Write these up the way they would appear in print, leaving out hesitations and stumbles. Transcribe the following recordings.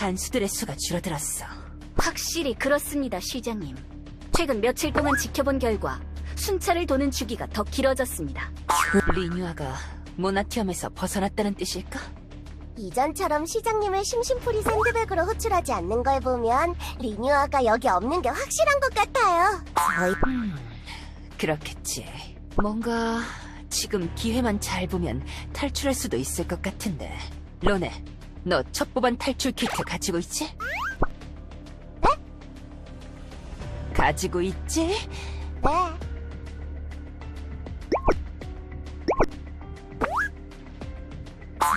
간수들의 수가 줄어들었어. 확실히 그렇습니다, 시장님. 최근 며칠 동안 지켜본 결과 순찰을 도는 주기가 더 길어졌습니다. 리뉴아가 모나티엄에서 벗어났다는 뜻일까? 이전처럼 시장님을 심심풀이 샌드백으로 호출하지 않는 걸 보면 리뉴아가 여기 없는 게 확실한 것 같아요. 그렇겠지. 뭔가 지금 기회만 잘 보면 탈출할 수도 있을 것 같은데. 로네, 너 첩보반 탈출 키트 가지고 있지? 네? 가지고 있지? 네.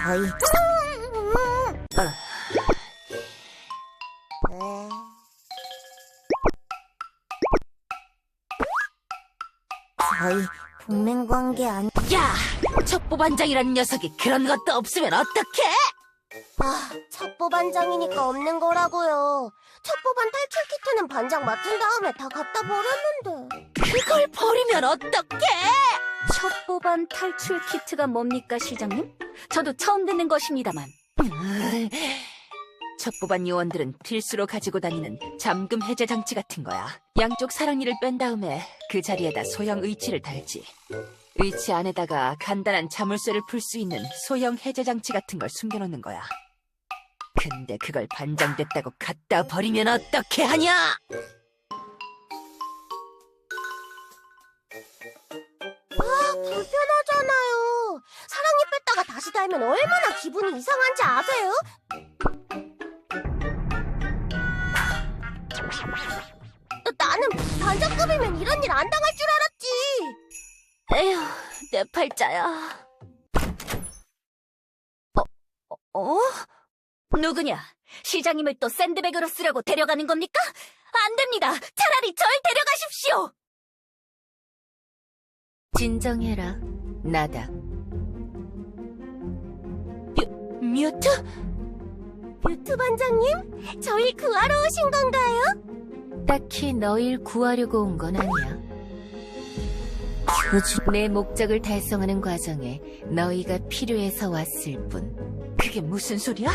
저희 저희 동맹 관계 아니... 야! 첩보반장이라는 녀석이 그런 것도 없으면 어떡해? 첩보 반장이니까 없는 거라고요. 첩보반 탈출 키트는 반장 맡은 다음에 다 갖다 버렸는데. 그걸 버리면 어떡해? 첩보반 탈출 키트가 뭡니까, 시장님? 저도 처음 듣는 것입니다만. 첩보반 요원들은 필수로 가지고 다니는 잠금 해제 장치 같은 거야. 양쪽 사랑니를 뺀 다음에 그 자리에다 소형 의치를 달지. 의치 안에다가 간단한 자물쇠를 풀 수 있는 소형 해제 장치 같은 걸 숨겨놓는 거야. 근데 그걸 반장됐다고 갖다 버리면 어떻게 하냐? 불편하잖아요. 사랑니 뺐다가 다시 달면 얼마나 기분이 이상한지 아세요? 나는 반장급이면 이런 일 안 당할 줄 알았지. 에휴, 내 팔자야. 누구냐? 시장님을 또 샌드백으로 쓰려고 데려가는 겁니까? 안 됩니다. 차라리 절 데려가십시오. 진정해라. 나다. 뮤트? 뮤트 반장님? 저희 구하러 오신 건가요? 딱히 너일 구하려고 온 건 아니야. 내 목적을 달성하는 과정에 너희가 필요해서 왔을 뿐. 그게 무슨 소리야?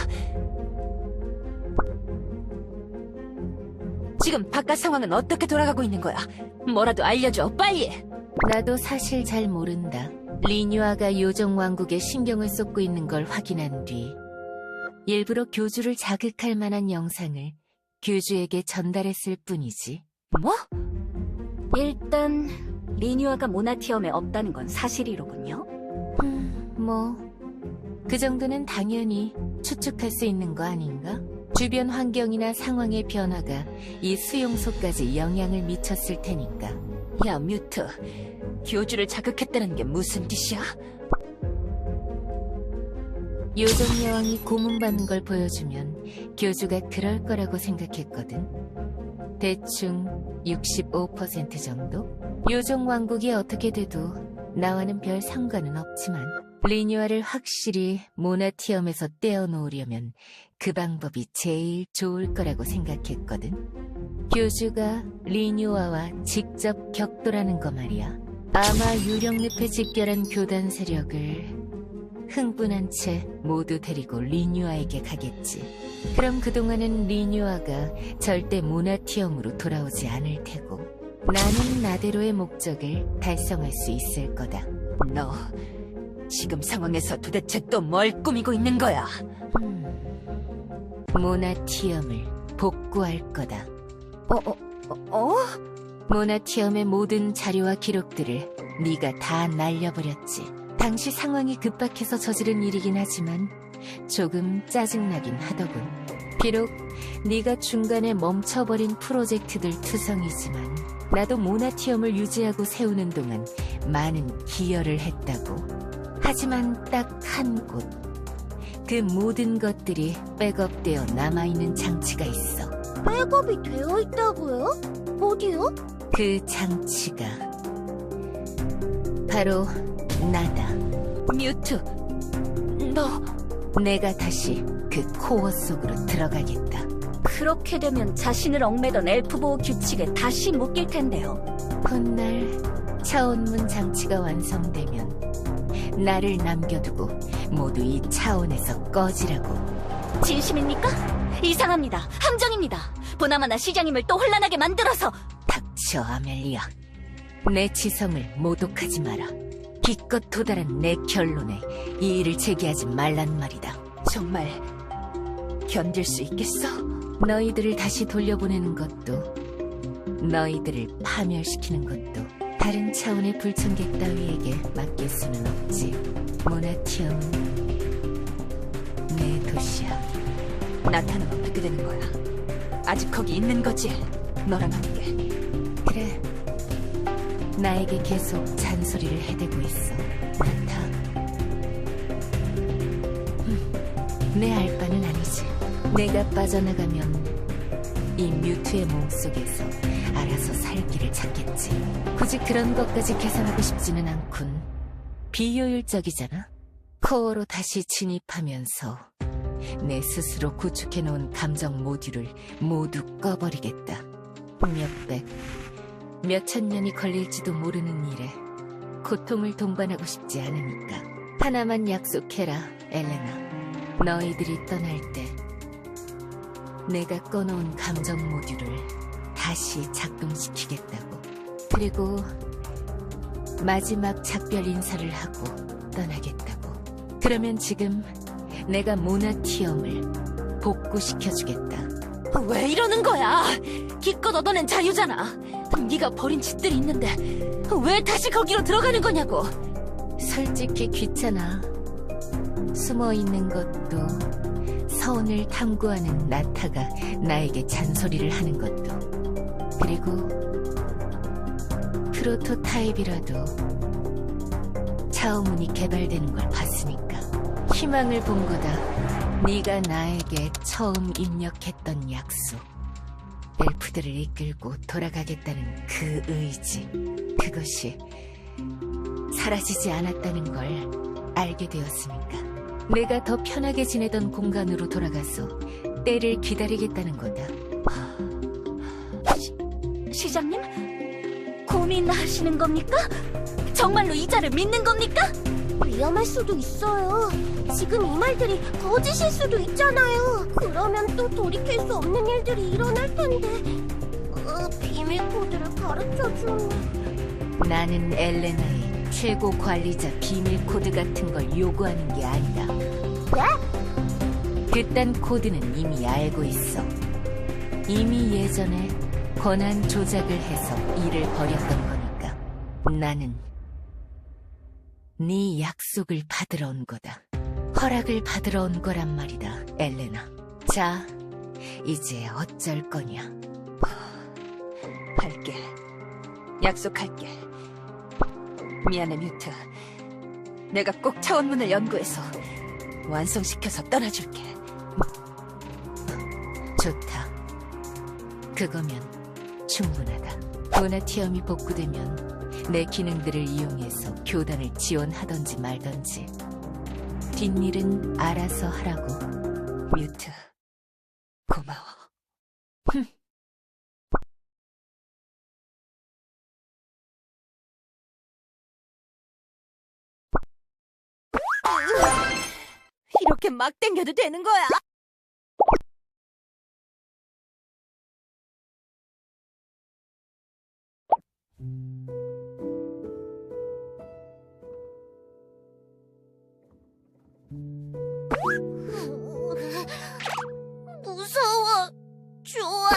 지금 바깥 상황은 어떻게 돌아가고 있는 거야? 뭐라도 알려줘, 빨리! 나도 사실 잘 모른다. 리뉴아가 요정왕국에 신경을 쏟고 있는 걸 확인한 뒤 일부러 교주를 자극할 만한 영상을 교주에게 전달했을 뿐이지. 뭐? 일단 리뉴아가 모나티엄에 없다는 건 사실이로군요. 그 정도는 당연히 추측할 수 있는 거 아닌가? 주변 환경이나 상황의 변화가 이 수용소까지 영향을 미쳤을 테니까. 야, 뮤트. 교주를 자극했다는 게 무슨 뜻이야? 요정 여왕이 고문받는 걸 보여주면 교주가 그럴 거라고 생각했거든. 대충 65% 정도? 요정 왕국이 어떻게 돼도 나와는 별 상관은 없지만 리뉴아를 확실히 모나티엄에서 떼어놓으려면 그 방법이 제일 좋을 거라고 생각했거든. 교주가 리뉴아와 직접 격돌하는 거 말이야. 아마 유령늪에 집결한 교단 세력을 흥분한 채 모두 데리고 리뉴아에게 가겠지. 그럼 그동안은 리뉴아가 절대 모나티엄으로 돌아오지 않을 테고 나는 나대로의 목적을 달성할 수 있을 거다. 너 지금 상황에서 도대체 또 뭘 꾸미고 있는 거야? 모나티엄을 복구할 거다. 모나티엄의 모든 자료와 기록들을 네가 다 날려버렸지. 당시 상황이 급박해서 저지른 일이긴 하지만 조금 짜증나긴 하더군. 비록 네가 중간에 멈춰버린 프로젝트들 투성이지만 나도 모나티엄을 유지하고 세우는 동안 많은 기여를 했다고. 하지만 딱 한 곳, 그 모든 것들이 백업되어 남아있는 장치가 있어. 백업이 되어 있다고요? 어디요? 그 장치가 바로 나다. 뮤트, 내가 다시 그 코어 속으로 들어가겠다. 그렇게 되면 자신을 얽매던 엘프 보호 규칙에 다시 묶일 텐데요. 훗날 차원문 장치가 완성되면 나를 남겨두고 모두 이 차원에서 꺼지라고. 진심입니까? 이상합니다. 함정입니다. 보나마나 시장님을 또 혼란하게 만들어서. 닥쳐, 아멜리아. 내 지성을 모독하지 마라. 기껏 도달한 내 결론에 이의를 제기하지 말란 말이다. 정말 견딜 수 있겠어? 너희들을 다시 돌려보내는 것도, 너희들을 파멸시키는 것도 다른 차원의 불청객 따위에게 맡길 수는 없지. 모나티엄은 내 도시야. 나타는 어떻게 되는 거야? 아직 거기 있는 거지? 너랑 함께. 그래. 나에게 계속 잔소리를 해대고 있어. 나타. 내 알바는 아니지. 내가 빠져나가면 이 뮤트의 몸속에서 알아서 살 길을 찾겠지. 굳이 그런 것까지 계산하고 싶지는 않군. 비효율적이잖아. 코어로 다시 진입하면서 내 스스로 구축해놓은 감정 모듈을 모두 꺼버리겠다. 몇백, 몇천 년이 걸릴지도 모르는 일에 고통을 동반하고 싶지 않으니까. 하나만 약속해라, 엘레나. 너희들이 떠날 때 내가 꺼놓은 감정 모듈을 다시 작동시키겠다고. 그리고 마지막 작별 인사를 하고 떠나겠다고. 그러면 지금 내가 모나티엄을 복구시켜주겠다. 왜 이러는 거야? 기껏 얻어낸 자유잖아. 네가 버린 짓들이 있는데 왜 다시 거기로 들어가는 거냐고. 솔직히 귀찮아. 숨어있는 것도, 서운을 탐구하는 나타가 나에게 잔소리를 하는 것도, 그리고 프로토타입이라도 차오문이 개발되는 걸 봤으니까 희망을 본 거다. 네가 나에게 처음 입력했던 약속, 엘프들을 이끌고 돌아가겠다는 그 의지, 그것이 사라지지 않았다는 걸 알게 되었으니까 내가 더 편하게 지내던 공간으로 돌아가서 때를 기다리겠다는 거다. 시장님? 고민하시는 겁니까? 정말로 이자를 믿는 겁니까? 위험할 수도 있어요. 지금 이 말들이 거짓일 수도 있잖아요. 그러면 또 돌이킬 수 없는 일들이 일어날 텐데. 비밀 코드를 가르쳐주면. 나는 엘레나의 최고 관리자 비밀 코드 같은 걸 요구하는 게 아니다. 네? 그딴 코드는 이미 알고 있어. 이미 예전에 권한 조작을 해서 일을 벌였던 거니까. 나는 네 약속을 받으러 온 거다. 허락을 받으러 온 거란 말이다, 엘레나. 자, 이제 어쩔 거냐? 할게. 약속할게. 미안해, 뮤트. 내가 꼭 차원문을 연구해서 완성시켜서 떠나줄게. 좋다. 그거면 충분하다. 모나티엄이 복구되면 내 기능들을 이용해서 교단을 지원하던지 말던지 뒷일은 알아서 하라고. 뮤트, 고마워. 이렇게 막 당겨도 되는 거야? 무서워, 조안.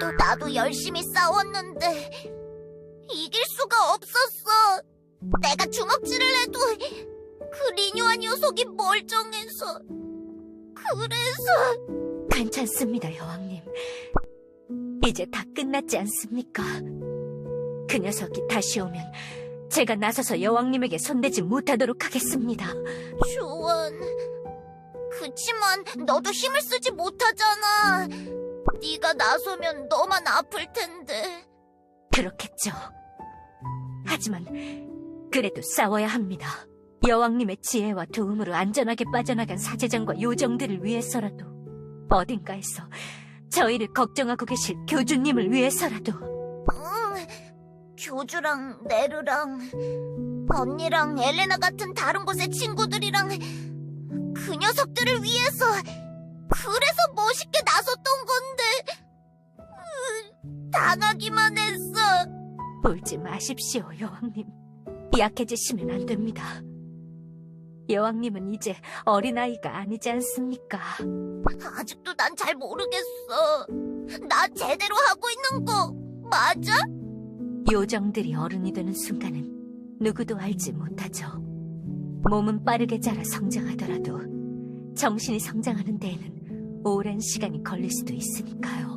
또 나도 열심히 싸웠는데 이길 수가 없었어. 내가 주먹질을 해도 그 리뉴아 녀석이 멀쩡해서. 그래서. 괜찮습니다, 여왕님. 이제 다 끝났지 않습니까? 그 녀석이 다시 오면 제가 나서서 여왕님에게 손대지 못하도록 하겠습니다. 조안, 그치만 너도 힘을 쓰지 못하잖아. 네가 나서면 너만 아플 텐데. 그렇겠죠. 하지만 그래도 싸워야 합니다. 여왕님의 지혜와 도움으로 안전하게 빠져나간 사제장과 요정들을 위해서라도, 어딘가에서 저희를 걱정하고 계실 교주님을 위해서라도. 교주랑 네르랑 언니랑 엘레나 같은 다른 곳의 친구들이랑 그 녀석들을 위해서 그래서 멋있게 나섰던 건데 당하기만 했어. 울지 마십시오, 여왕님. 약해지시면 안 됩니다. 여왕님은 이제 어린아이가 아니지 않습니까? 아직도 난 잘 모르겠어. 나 제대로 하고 있는 거 맞아? 요정들이 어른이 되는 순간은 누구도 알지 못하죠. 몸은 빠르게 자라 성장하더라도 정신이 성장하는 데에는 오랜 시간이 걸릴 수도 있으니까요.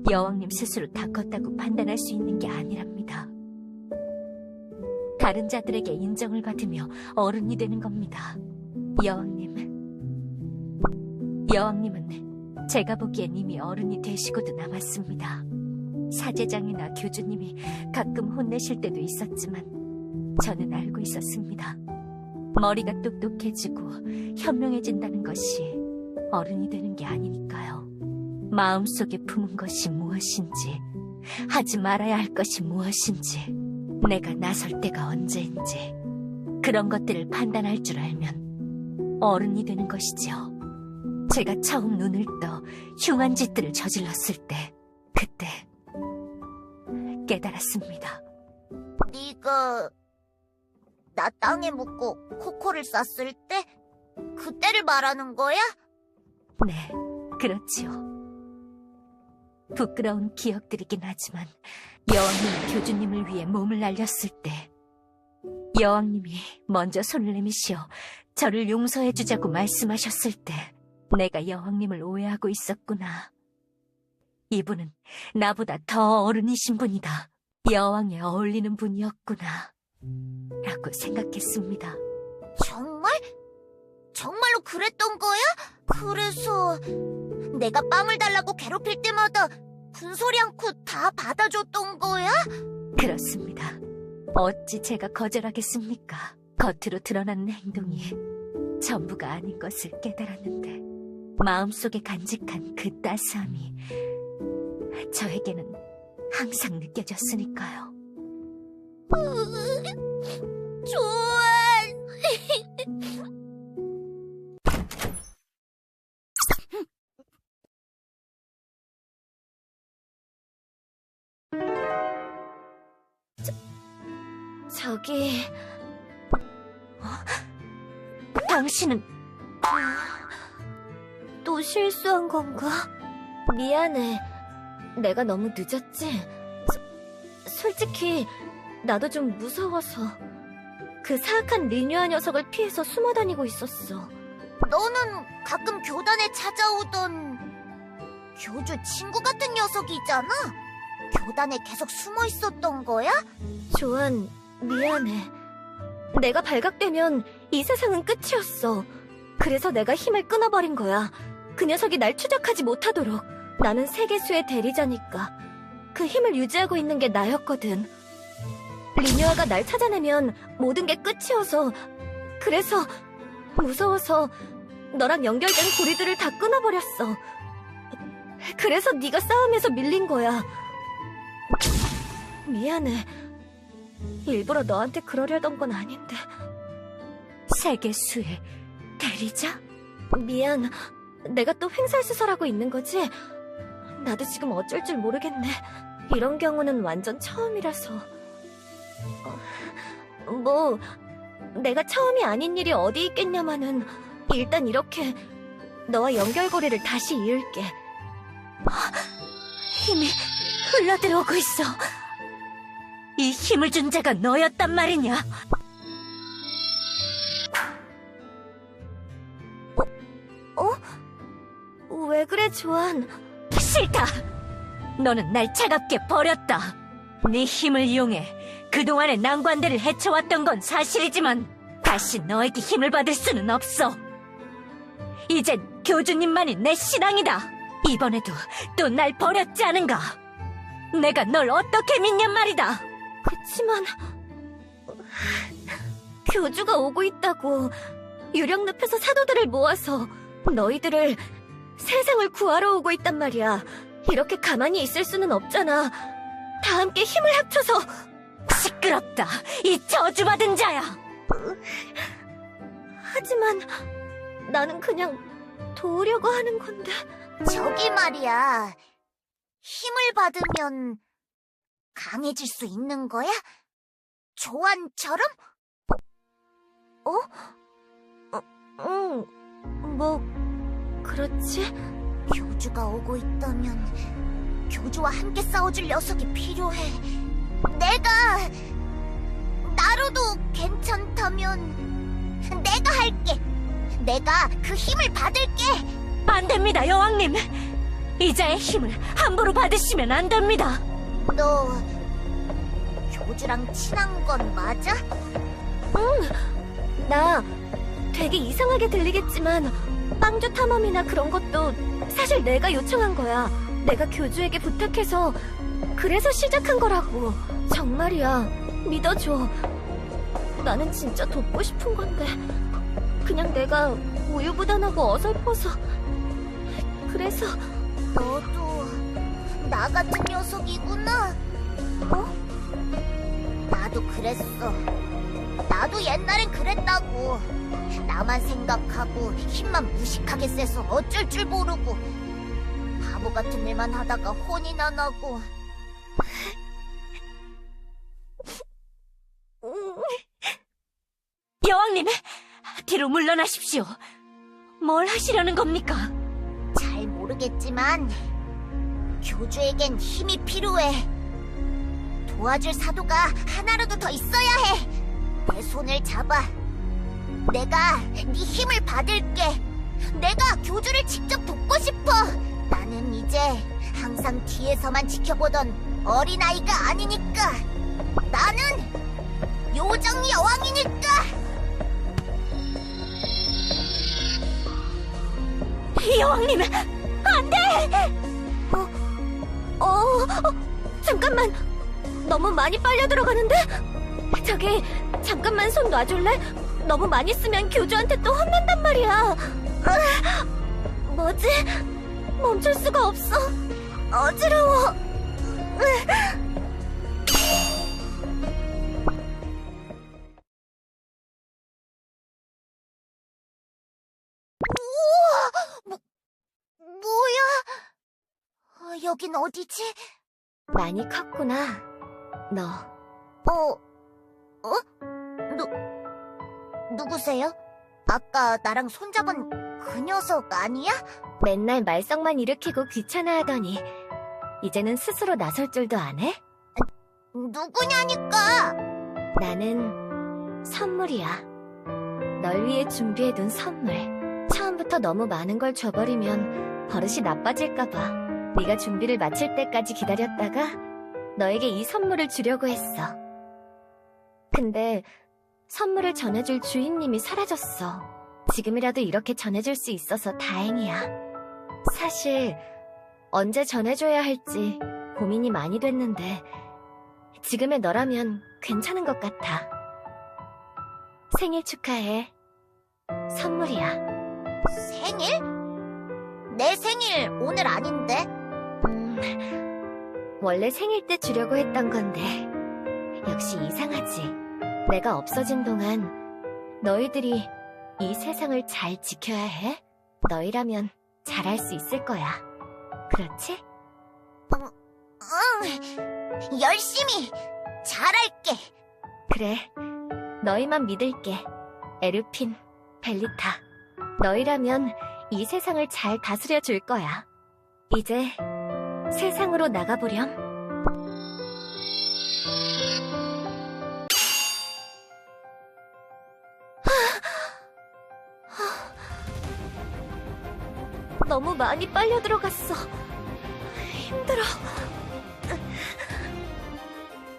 여왕님 스스로 다 컸다고 판단할 수 있는 게 아니랍니다. 다른 자들에게 인정을 받으며 어른이 되는 겁니다. 여왕님은 제가 보기엔 이미 어른이 되시고도 남았습니다. 사제장이나 교주님이 가끔 혼내실 때도 있었지만 저는 알고 있었습니다. 머리가 똑똑해지고 현명해진다는 것이 어른이 되는 게 아니니까요. 마음속에 품은 것이 무엇인지, 하지 말아야 할 것이 무엇인지, 내가 나설 때가 언제인지 그런 것들을 판단할 줄 알면 어른이 되는 것이지요. 제가 처음 눈을 떠 흉한 짓들을 저질렀을 때 그때 깨달았습니다. 네가 나 땅에 묻고 코코를 쌌을 때 그때를 말하는 거야? 네, 그렇지요. 부끄러운 기억들이긴 하지만 여왕님이 교주님을 위해 몸을 날렸을 때 여왕님이 먼저 손을 내미시어 저를 용서해주자고 말씀하셨을 때 내가 여왕님을 오해하고 있었구나. 이분은 나보다 더 어른이신 분이다. 여왕에 어울리는 분이었구나. 라고 생각했습니다. 정말? 정말로 그랬던 거야? 그래서 내가 빵을 달라고 괴롭힐 때마다 군소리 않고 다 받아줬던 거야? 그렇습니다. 어찌 제가 거절하겠습니까? 겉으로 드러나는 행동이 전부가 아닌 것을 깨달았는데 마음속에 간직한 그 따스함이 저에게는 항상 느껴졌으니까요. 좋아. 저기 당신은 또 실수한 건가? 미안해. 내가 너무 늦었지? 솔직히 나도 좀 무서워서 그 사악한 리뉴아 녀석을 피해서 숨어 다니고 있었어. 너는 가끔 교단에 찾아오던 교주 친구 같은 녀석이잖아? 교단에 계속 숨어 있었던 거야? 조안, 미안해. 내가 발각되면 이 세상은 끝이었어. 그래서 내가 힘을 끊어버린 거야. 그 녀석이 날 추적하지 못하도록. 나는 세계수의 대리자니까. 그 힘을 유지하고 있는 게 나였거든. 리뉴아가 날 찾아내면 모든 게 끝이어서. 그래서 무서워서 너랑 연결된 고리들을 다 끊어버렸어. 그래서 네가 싸움에서 밀린 거야. 미안해. 일부러 너한테 그러려던 건 아닌데. 세계수의 대리자? 미안. 내가 또 횡설수설하고 있는 거지? 나도 지금 어쩔 줄 모르겠네. 이런 경우는 완전 처음이라서. 뭐 내가 처음이 아닌 일이 어디 있겠냐마는 일단 이렇게 너와 연결고리를 다시 이을게. 힘이 흘러들어오고 있어. 이 힘을 준 자가 너였단 말이냐? 왜 그래, 조안? 싫다. 너는 날 차갑게 버렸다. 네 힘을 이용해 그동안의 난관들을 헤쳐왔던 건 사실이지만 다시 너에게 힘을 받을 수는 없어. 이젠 교주님만이 내 신앙이다. 이번에도 또 날 버렸지 않은가? 내가 널 어떻게 믿냔 말이다. 그치만 교주가 오고 있다고. 유령늪에서 사도들을 모아서 너희들을 세상을 구하러 오고 있단 말이야. 이렇게 가만히 있을 수는 없잖아. 다 함께 힘을 합쳐서. 시끄럽다, 이 저주받은 자야. 하지만 나는 그냥 도우려고 하는 건데. 저기 말이야. 힘을 받으면 강해질 수 있는 거야? 조안처럼? 응, 뭐 그렇지. 교주가 오고 있다면 교주와 함께 싸워줄 녀석이 필요해. 나로도 괜찮다면 내가 할게. 내가 그 힘을 받을게. 안 됩니다, 여왕님. 이자의 힘을 함부로 받으시면 안 됩니다. 너 교주랑 친한 건 맞아? 나 되게 이상하게 들리겠지만 빵주 탐험이나 그런 것도 사실 내가 요청한 거야. 내가 교주에게 부탁해서 그래서 시작한 거라고. 정말이야. 믿어줘. 나는 진짜 돕고 싶은 건데 그냥 내가 우유부단하고 어설퍼서. 그래서 너도 나 같은 녀석이구나. 나도 그랬어. 나도 옛날엔 그랬다고. 나만 생각하고 힘만 무식하게 세서 어쩔 줄 모르고 바보 같은 일만 하다가 혼이나 나고. 여왕님, 뒤로 물러나십시오. 뭘 하시려는 겁니까? 잘 모르겠지만 교주에겐 힘이 필요해. 도와줄 사도가 하나라도 더 있어야 해. 내 손을 잡아. 내가 네 힘을 받을게. 내가 교주를 직접 돕고 싶어. 나는 이제 항상 뒤에서만 지켜보던 어린아이가 아니니까. 나는 요정 여왕이니까. 여왕님, 안 돼! 잠깐만. 너무 많이 빨려 들어가는데? 저기, 잠깐만 손 놔줄래? 너무 많이 쓰면 교주한테 또 혼난단 말이야. 뭐지? 멈출 수가 없어. 어지러워. 우와! 뭐야? 여긴 어디지? 많이 컸구나, 너. 누구세요? 아까 나랑 손잡은 그 녀석 아니야? 맨날 말썽만 일으키고 귀찮아하더니 이제는 스스로 나설 줄도 안 해? 누구냐니까! 나는 선물이야. 널 위해 준비해둔 선물. 처음부터 너무 많은 걸 줘버리면 버릇이 나빠질까봐 네가 준비를 마칠 때까지 기다렸다가 너에게 이 선물을 주려고 했어. 근데 선물을 전해줄 주인님이 사라졌어. 지금이라도 이렇게 전해줄 수 있어서 다행이야. 사실 언제 전해줘야 할지 고민이 많이 됐는데 지금의 너라면 괜찮은 것 같아. 생일 축하해. 선물이야. 생일? 내 생일 오늘 아닌데? 원래 생일 때 주려고 했던 건데 역시 이상하지. 내가 없어진 동안 너희들이 이 세상을 잘 지켜야 해. 너희라면 잘할 수 있을 거야. 그렇지? 응, 열심히 잘할게. 그래, 너희만 믿을게. 에르핀, 벨리타. 너희라면 이 세상을 잘 다스려 줄 거야. 이제 세상으로 나가보렴. 너무 많이 빨려 들어갔어. 힘들어.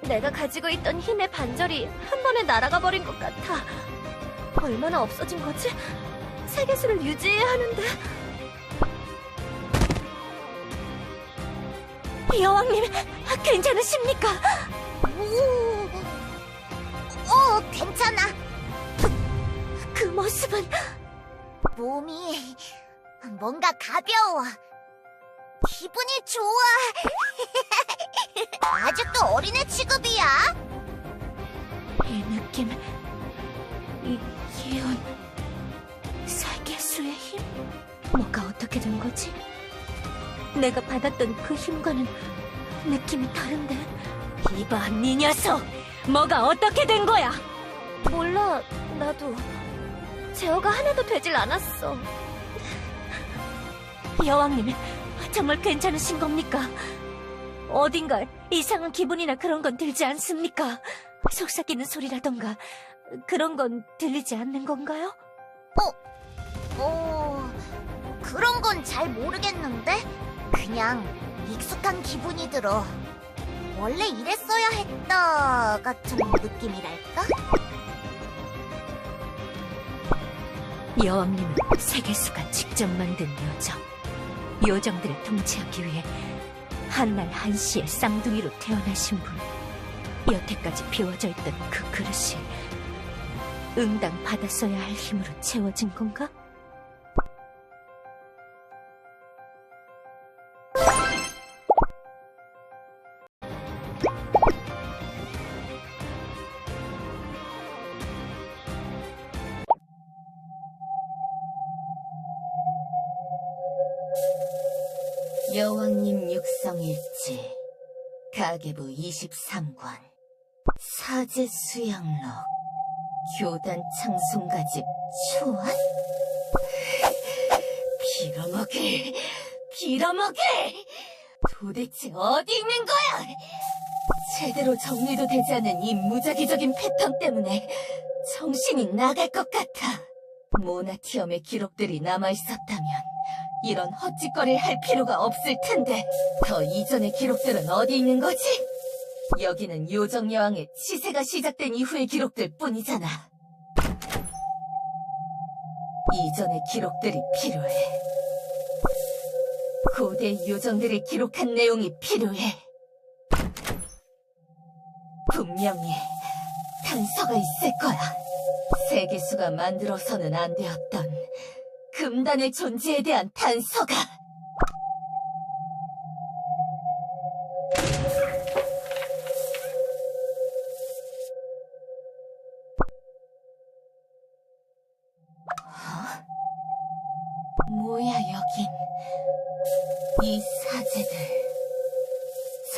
내가 가지고 있던 힘의 반절이 한 번에 날아가 버린 것 같아. 얼마나 없어진 거지? 세계수를 유지해야 하는데. 여왕님, 괜찮으십니까? 괜찮아. 그 모습은... 몸이 뭔가 가벼워. 기분이 좋아. 아직도 어린애 취급이야. 이 느낌, 이 기운, 세계수의 힘. 뭐가 어떻게 된 거지? 내가 받았던 그 힘과는 느낌이 다른데. 이봐, 네 녀석! 뭐가 어떻게 된 거야? 몰라, 나도. 제어가 하나도 되질 않았어. 여왕님, 정말 괜찮으신 겁니까? 어딘가 이상한 기분이나 그런 건 들지 않습니까? 속삭이는 소리라던가 그런 건 들리지 않는 건가요? 그런 건 잘 모르겠는데? 그냥 익숙한 기분이 들어. 원래 이랬어야 했다 같은 느낌이랄까? 여왕님은 세계수가 직접 만든 요정. 요정들을 통치하기 위해 한날 한시에 쌍둥이로 태어나신 분. 여태까지 비워져 있던 그 그릇이 응당 받았어야 할 힘으로 채워진 건가? 여왕님 육성일지, 가계부 23권, 사제 수양록, 교단 창송가집 초안? 빌어먹을! 도대체 어디 있는 거야? 제대로 정리도 되지 않은 이 무작위적인 패턴 때문에 정신이 나갈 것 같아. 모나티엄의 기록들이 남아있었다면 이런 헛짓거리를 할 필요가 없을 텐데, 더 이전의 기록들은 어디 있는 거지? 여기는 요정여왕의 치세가 시작된 이후의 기록들 뿐이잖아. 이전의 기록들이 필요해. 고대 요정들이 기록한 내용이 필요해. 분명히 단서가 있을 거야. 세계수가 만들어서는 안 되었던 금단의 존재에 대한 단서가. 뭐야 여긴. 이 사제들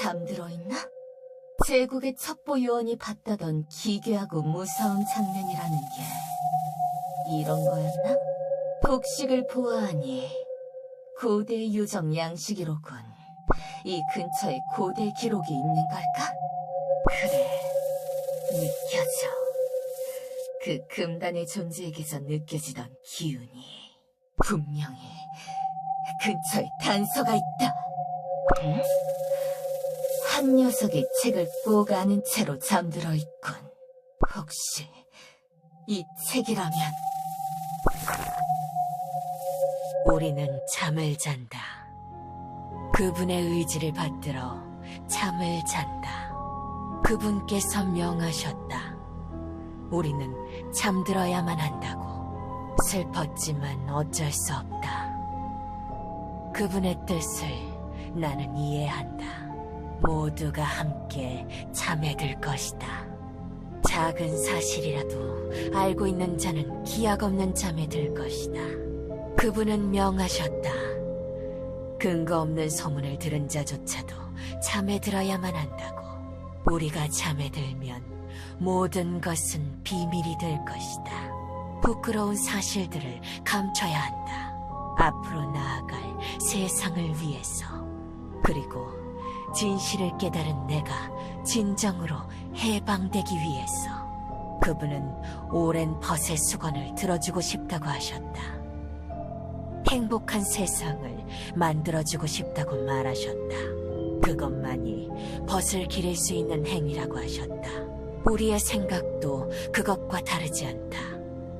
잠들어 있나? 제국의 첩보 요원이 봤다던 기괴하고 무서운 장면이라는 게 이런 거였나? 복식을 보아하니 고대 요정 양식이로군. 이 근처에 고대 기록이 있는 걸까? 그래, 느껴져. 그 금단의 존재에게서 느껴지던 기운이 분명히 근처에 단서가 있다. 응? 한 녀석이 책을 꼭 아는 채로 잠들어 있군. 혹시 이 책이라면? 우리는 잠을 잔다. 그분의 의지를 받들어 잠을 잔다. 그분께서 명하셨다. 우리는 잠들어야만 한다고. 슬펐지만 어쩔 수 없다. 그분의 뜻을 나는 이해한다. 모두가 함께 잠에 들 것이다. 작은 사실이라도 알고 있는 자는 기약 없는 잠에 들 것이다. 그분은 명하셨다. 근거 없는 소문을 들은 자조차도 잠에 들어야만 한다고. 우리가 잠에 들면 모든 것은 비밀이 될 것이다. 부끄러운 사실들을 감춰야 한다. 앞으로 나아갈 세상을 위해서. 그리고 진실을 깨달은 내가 진정으로 해방되기 위해서. 그분은 오랜 벗의 수건을 들어주고 싶다고 하셨다. 행복한 세상을 만들어주고 싶다고 말하셨다. 그것만이 벗을 기릴 수 있는 행위라고 하셨다. 우리의 생각도 그것과 다르지 않다.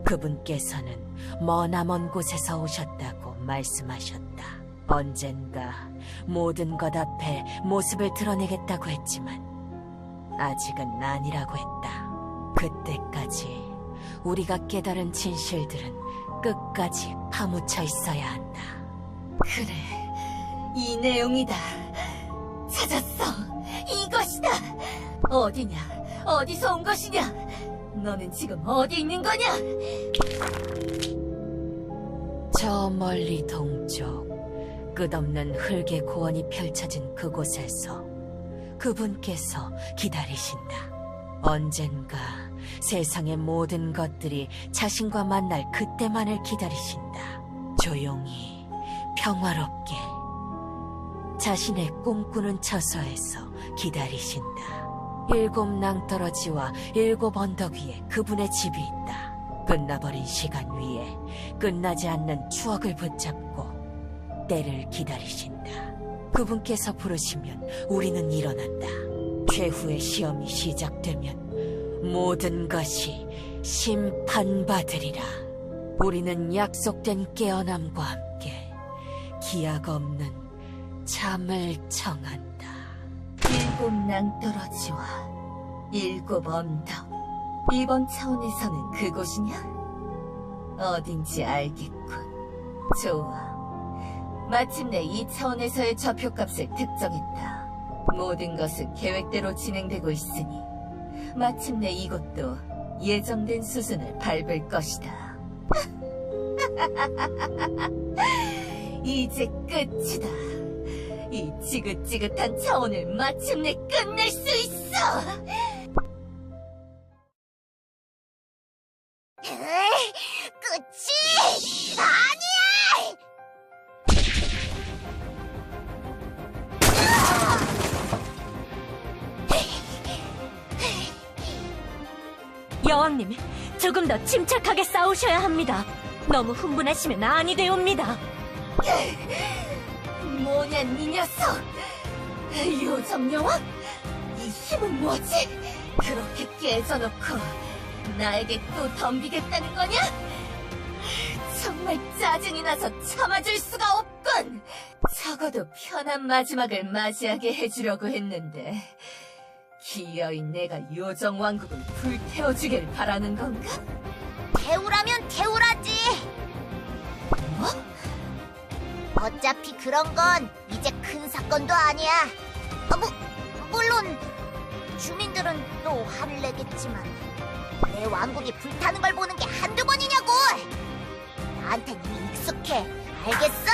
그분께서는 머나먼 곳에서 오셨다고 말씀하셨다. 언젠가 모든 것 앞에 모습을 드러내겠다고 했지만 아직은 아니라고 했다. 그때까지 우리가 깨달은 진실들은 끝까지 파묻혀 있어야 한다. 그래, 이 내용이다. 찾았어. 이것이다. 어디냐? 어디서 온 것이냐? 너는 지금 어디 있는 거냐? 저 멀리 동쪽 끝없는 흙의 고원이 펼쳐진 그곳에서 그분께서 기다리신다. 언젠가 세상의 모든 것들이 자신과 만날 그때만을 기다리신다. 조용히 평화롭게 자신의 꿈꾸는 처소에서 기다리신다. 7 낭떠러지와 7 언덕 위에 그분의 집이 있다. 끝나버린 시간 위에 끝나지 않는 추억을 붙잡고 때를 기다리신다. 그분께서 부르시면 우리는 일어난다. 최후의 시험이 시작되면 모든 것이 심판받으리라. 우리는 약속된 깨어남과 함께 기약 없는 잠을 청한다. 7 낭떠러지와 7 언덕. 이번 차원에서는 그곳이냐? 어딘지 알겠군. 좋아. 마침내 이 차원에서의 좌표값을 특정했다. 모든 것은 계획대로 진행되고 있으니 마침내 이곳도 예정된 수순을 밟을 것이다. 이제 끝이다. 이 지긋지긋한 차원을 마침내 끝낼 수 있어! 끝이 아니야! 여왕님, 조금 더 침착하게 싸우셔야 합니다. 너무 흥분하시면 아니 되옵니다. 뭐냐, 이 녀석! 요정여왕? 이 힘은 뭐지? 그렇게 깨져놓고 나에게 또 덤비겠다는 거냐? 정말 짜증이 나서 참아줄 수가 없군! 적어도 편한 마지막을 맞이하게 해주려고 했는데 기어이 내가 요정왕국을 불태워주길 바라는 건가? 태우라면 태우라지! 뭐? 어차피 그런 건 이제 큰 사건도 아니야. 물론 주민들은 또 화를 내겠지만 내 왕국이 불타는 걸 보는 게 한두 번이냐고! 나한텐 이미 익숙해, 알겠어?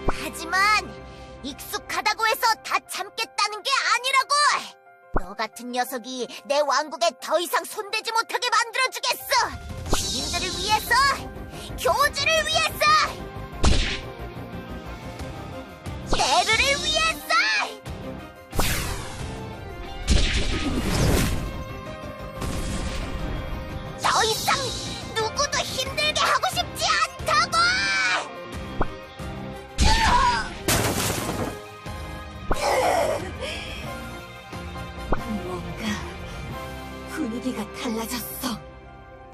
하지만 익숙하다고 해서 다 참겠다는 게 아니라고! 너 같은 녀석이 내 왕국에 더 이상 손대지 못하게 만들어주겠어! 주민들을 위해서! 교주를 위해서! 대르를 위해서! 더 이상 누구도 힘들게 하고 싶지 않다고! 뭔가 분위기가 달라졌어.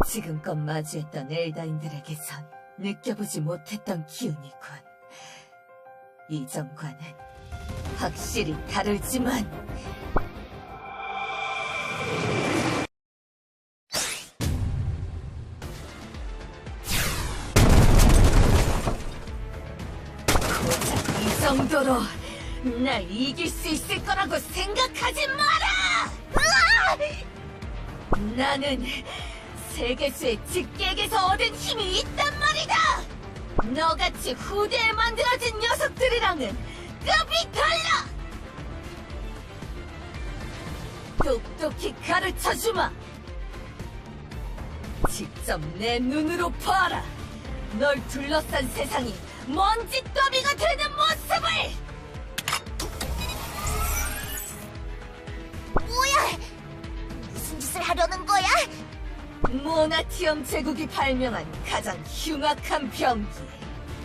지금껏 마주했던 엘다인들에게선 느껴보지 못했던 기운이군. 이전과는 확실히 다르지만 고작 이 정도로 날 이길 수 있을 거라고 생각하지 마라! 나는 세계수의 직계에게서 얻은 힘이 있단 말이다! 너같이 후대에 만들어진 녀석들이랑은 급이 달라! 똑똑히 가르쳐주마! 직접 내 눈으로 봐라! 널 둘러싼 세상이 먼지더미가 되는 모습을! 뭐야? 무슨 짓을 하려는 거야? 모나티엄 제국이 발명한 가장 흉악한 병기.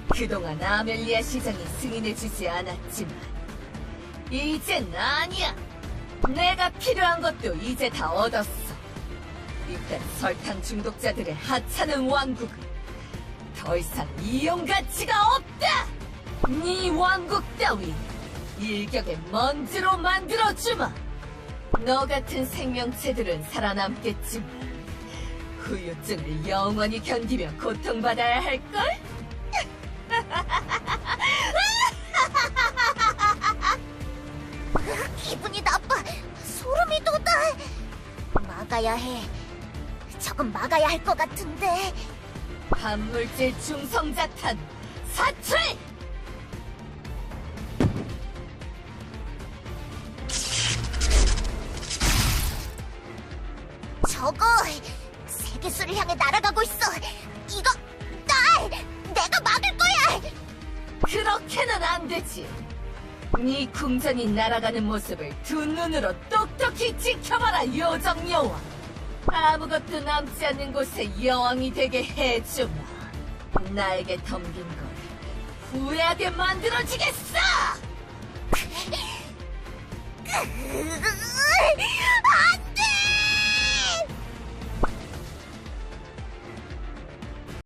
그동안 아멜리아 시장이 승인해주지 않았지만 이젠 아니야. 내가 필요한 것도 이제 다 얻었어. 일단 설탕 중독자들의 하찮은 왕국은 더 이상 이용 가치가 없다. 네 왕국 따윈 일격의 먼지로 만들어주마. 너 같은 생명체들은 살아남겠지만 후유증을 영원히 견디며 고통받아야 할걸? 기분이 나빠. 소름이 돋아. 막아야 해. 저건 막아야 할 것 같은데. 반물질 중성자탄 사출! 저거 세계수를 향해 날아가고 있어. 이거 내가 막을 거야. 그렇게는 안 되지. 네 궁전이 날아가는 모습을 두 눈으로 똑똑히 지켜봐라, 요정 여왕. 아무것도 남지 않는 곳에 여왕이 되게 해주마. 나에게 덤빈 걸 후회하게 만들어주겠어! 안